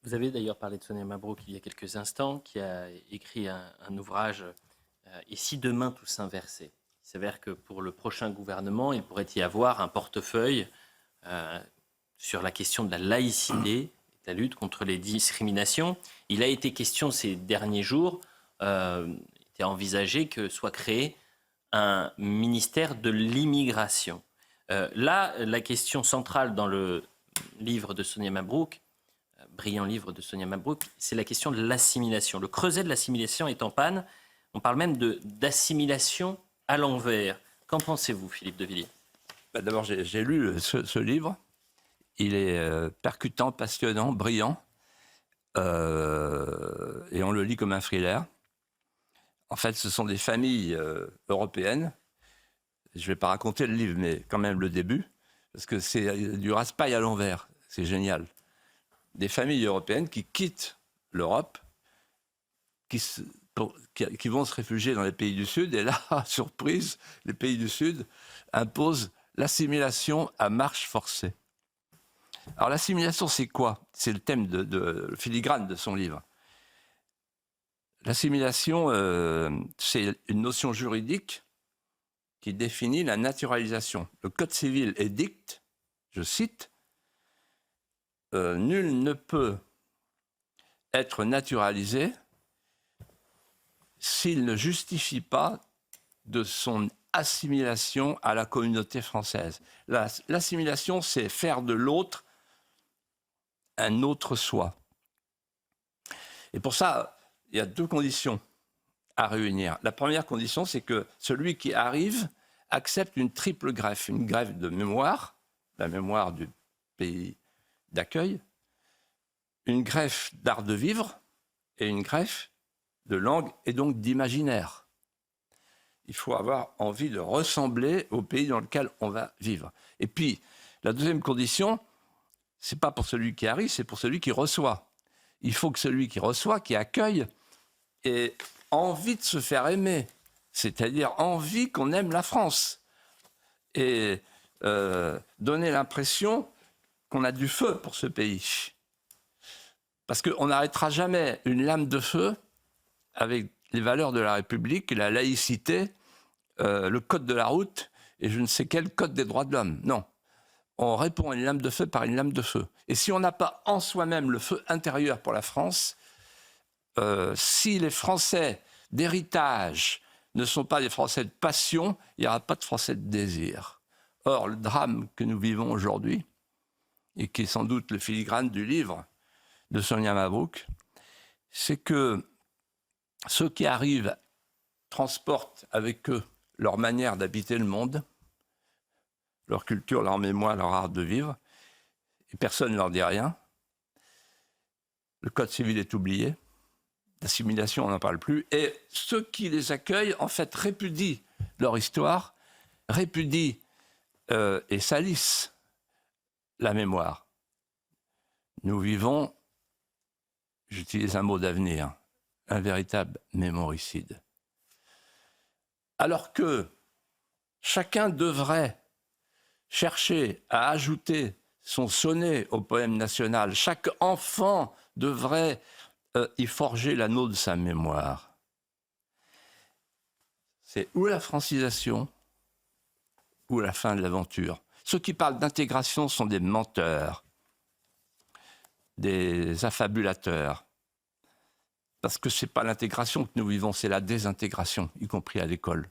Vous avez d'ailleurs parlé de Sonia Mabrouk il y a quelques instants, qui a écrit un ouvrage Et si demain tout s'inversait. Il s'avère que pour le prochain gouvernement, il pourrait y avoir un portefeuille euh, sur la question de la laïcité, de la lutte contre les discriminations. Il a été question ces derniers jours, était envisagé que soit créé un ministère de l'immigration. Là, la question centrale dans le livre de Sonia Mabrouk, brillant livre de Sonia Mabrouk, c'est la question de l'assimilation. Le creuset de l'assimilation est en panne. On parle même d'assimilation à l'envers. Qu'en pensez-vous, Philippe de Villiers? D'abord, j'ai lu ce livre. Il est percutant, passionnant, brillant. Et on le lit comme un thriller. En fait, ce sont des familles européennes. Je ne vais pas raconter le livre, mais quand même le début. Parce que c'est du raspail à l'envers. C'est génial. Des familles européennes qui quittent l'Europe, qui vont se réfugier dans les pays du Sud. Et là, surprise, les pays du Sud imposent l'assimilation à marche forcée. Alors l'assimilation, c'est quoi? C'est le thème de filigrane de son livre. L'assimilation, c'est une notion juridique qui définit la naturalisation. Le Code civil édicte, je cite, nul ne peut être naturalisé s'il ne justifie pas de son assimilation à la communauté française. L'assimilation, c'est faire de l'autre un autre soi. Et pour ça, il y a deux conditions à réunir. La première condition, c'est que celui qui arrive accepte une triple greffe. Une greffe de mémoire, la mémoire du pays d'accueil, une greffe d'art de vivre et une greffe de langue et donc d'imaginaire. Il faut avoir envie de ressembler au pays dans lequel on va vivre. Et puis, la deuxième condition, c'est pas pour celui qui arrive, c'est pour celui qui reçoit. Il faut que celui qui reçoit, qui accueille, ait envie de se faire aimer, c'est-à-dire envie qu'on aime la France, et donner l'impression qu'on a du feu pour ce pays. Parce qu'on n'arrêtera jamais une lame de feu avec les valeurs de la République, la laïcité, le code de la route, et je ne sais quel code des droits de l'homme. Non. On répond à une lame de feu par une lame de feu. Et si on n'a pas en soi-même le feu intérieur pour la France, si les Français d'héritage ne sont pas des Français de passion, il n'y aura pas de Français de désir. Or, le drame que nous vivons aujourd'hui, et qui est sans doute le filigrane du livre de Sonia Mabrouk, c'est que ceux qui arrivent transportent avec eux leur manière d'habiter le monde, leur culture, leur mémoire, leur art de vivre, et personne ne leur dit rien. Le code civil est oublié, l'assimilation, on n'en parle plus, et ceux qui les accueillent, en fait, répudient leur histoire, répudient et salissent la mémoire. Nous vivons, j'utilise un mot d'avenir, un véritable mémoricide. Alors que chacun devrait chercher à ajouter son sonnet au poème national, chaque enfant devrait y forger l'anneau de sa mémoire. C'est ou la francisation ou la fin de l'aventure. Ceux qui parlent d'intégration sont des menteurs, des affabulateurs. Parce que ce n'est pas l'intégration que nous vivons, c'est la désintégration, y compris à l'école.